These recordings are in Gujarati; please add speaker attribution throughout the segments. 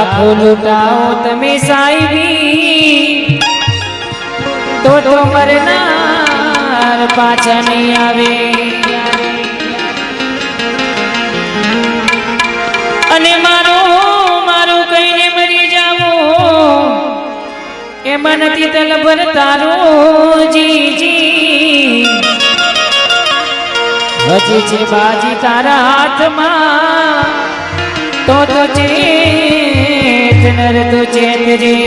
Speaker 1: લાખો લૂટાઓ તમે સાહેબી તો મરનાર પાછા નહીં આવે અને મારું કહીને મરી જાવો એમાં નથી તલભર તારો જીજી હજી છે બાજી તારા હાથમાં તો ચેત નર તો ચેતજે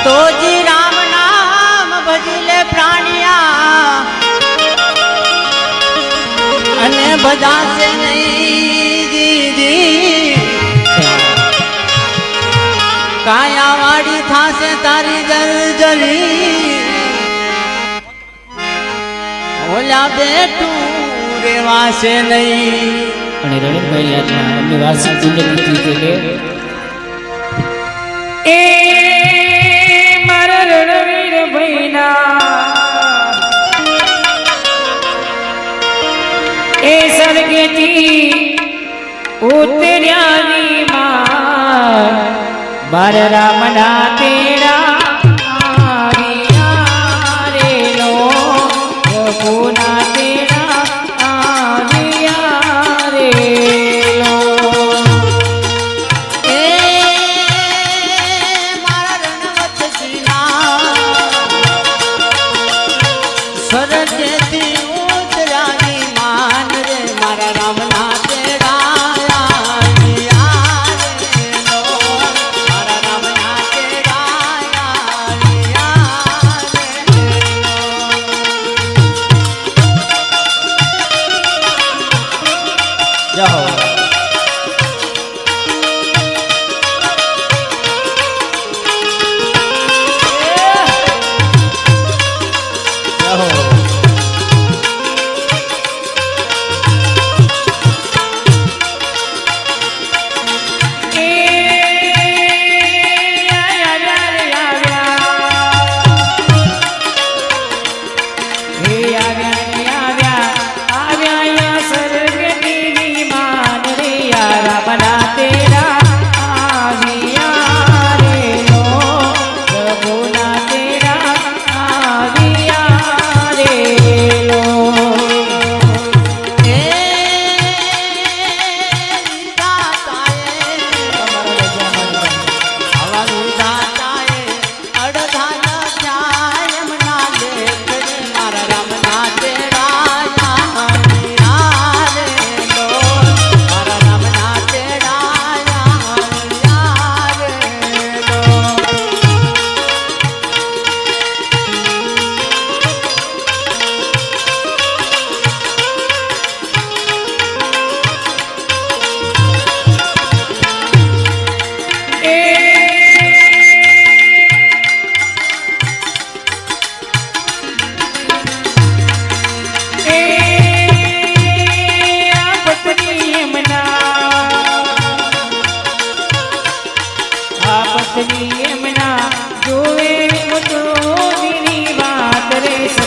Speaker 2: તો જી રામ નામ ભજલે પ્રાણિયા અને બધાશે નહીં દીદી કાયા વાડી થાશે તારી જલજલી ઓલા બેટું રેવાશે નહીં
Speaker 1: અને રણભાઈ આજના એમની વાર્ષિક પુણ્યતિથિ છે કે એ મારા રણવીર ભાઈના એ સરગેથી ઉતર્યાની માં મારા રામના તેડા આવ્યા રે લો પ્રભુના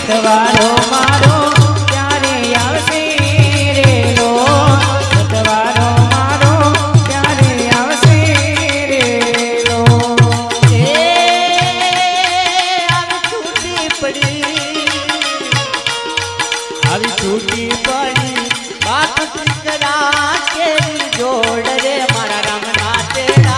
Speaker 1: સતવારો મારો ત્યારે આવશે રે લો સતવારો મારો ત્યારે આવશે રે લો
Speaker 2: આવી છૂટી પડી બાપ કરા કે જોડ રે મારા રામના તેડા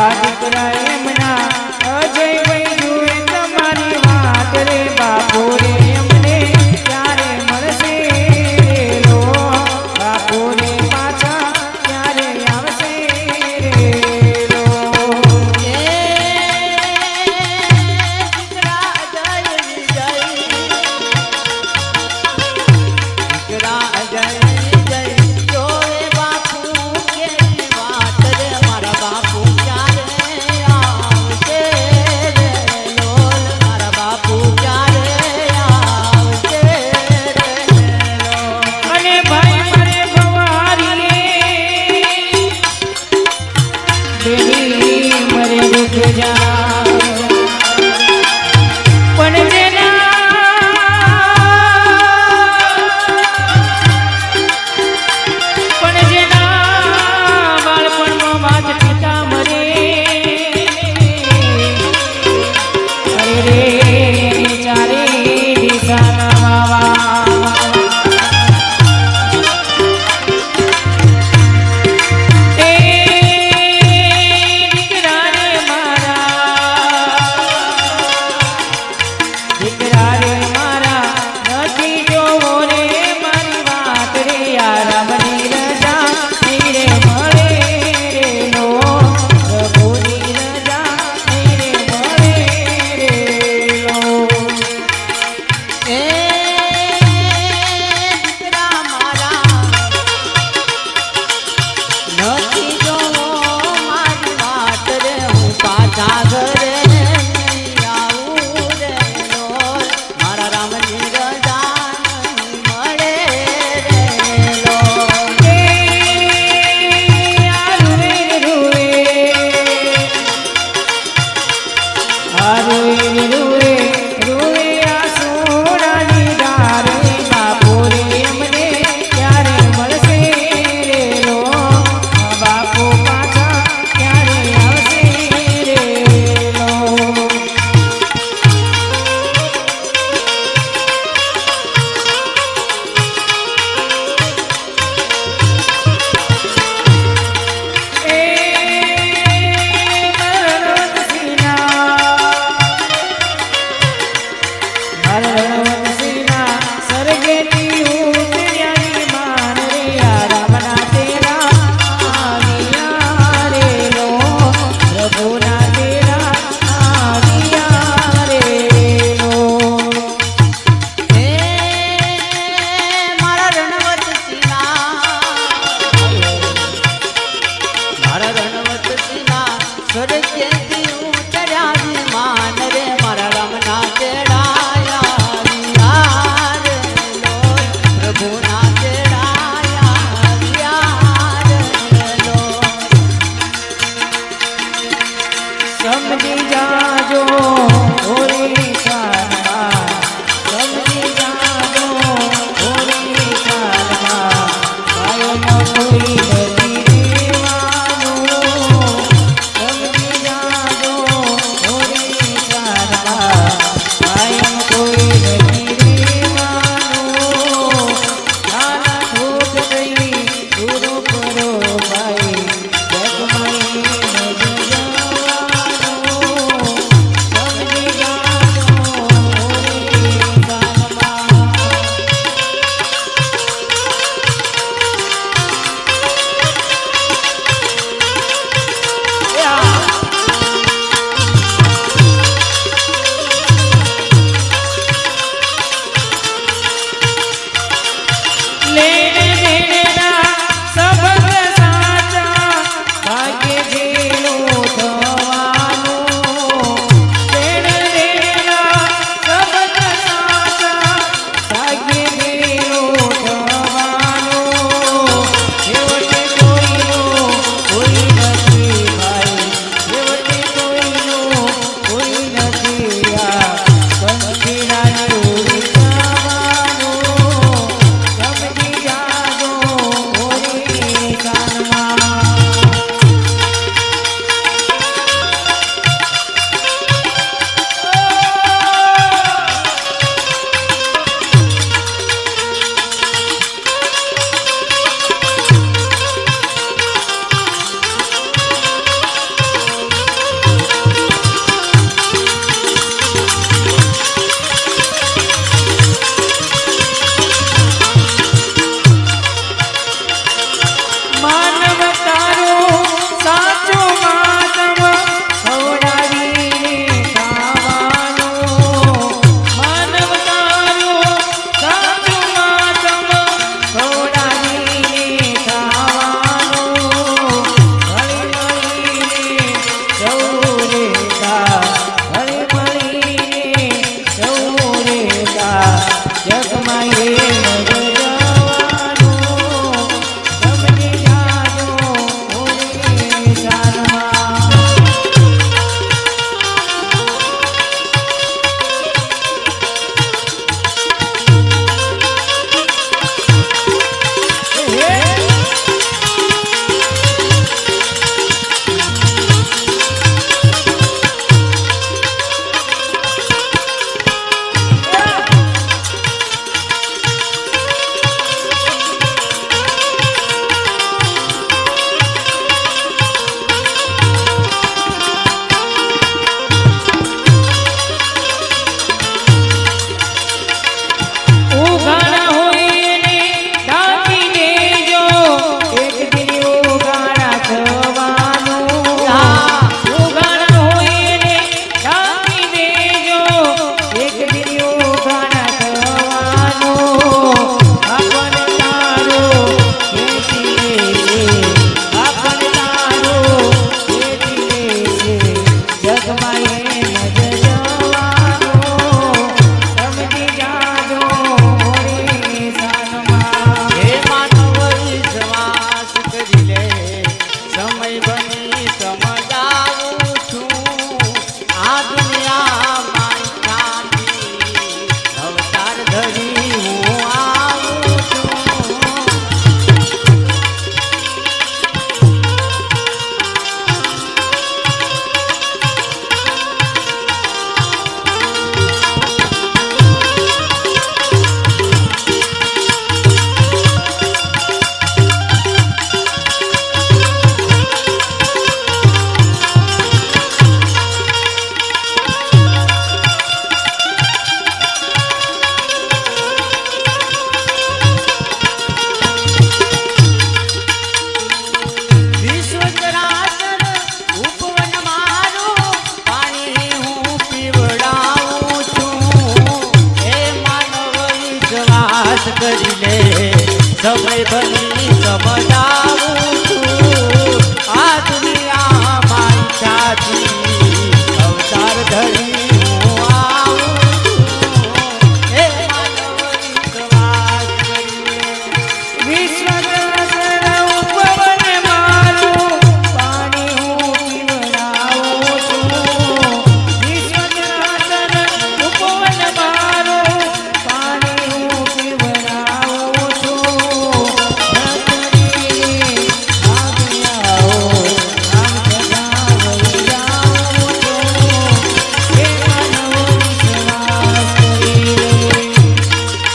Speaker 3: આ દીકરા એમના અજયભાઈ જુએ તમારી વાત રે બાપુ રે એમને ક્યારે મળશે રે લો બાપુ રે પાછા ક્યારે આવશે રે લો અને ભાઈ મારે ભવારી બેની મરે રૂપ જા પણ જેના બાળપણમાં માત પિતા મરે અરે રે ચારે દિશાના વાવા એ દીકરા રે મારા નથી જોવો રે મારી વાત રે આરામની રજા રે મળે રે લો પ્રભુની રજા રે મળે રે લો સમજી જાજો ઓરે સાલમાં સમજી જાજો ઓરે સાલમાં કાયમ કોઈ નથી રેવાનું સમજી જાજો ઓરે સાલમાં કાયમ કોઈ નથી રેવાનું નાના છૂટ ગઈ પૂરો કરો ભાઈ જગમઈ
Speaker 2: સમય બની સમજાવું છું આ દુનિયામાં ઈચ્છાથી અવતાર ધરી હું આવું છું હે માનવ વિશ્વાસ કરી
Speaker 3: વિશ્વનાથન ઉપવન મારું પાણી હું પીવડાવું છું વિશ્વનાથન ઉપવન મારું પાણી હું પીવડાવું છું ભક્તની આજ્ઞાઓ રામ સદાવઈ જાઉં છું હે માનવ વિશ્વાસ કરી રે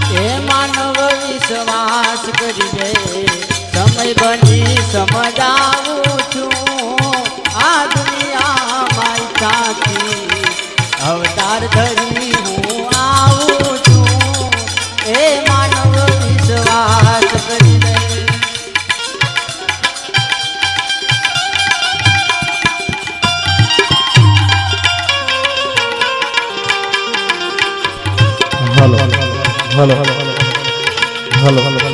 Speaker 2: હે માનવ વિશ્વાસ કરી સમય બની સમજાવું છું આ દુનિયામાં ઈચ્છાથી અવતાર ધરી હું આવું છું હે માનવ વિશ્વાસ કરી
Speaker 4: हेलो हेलो हेलो हेलो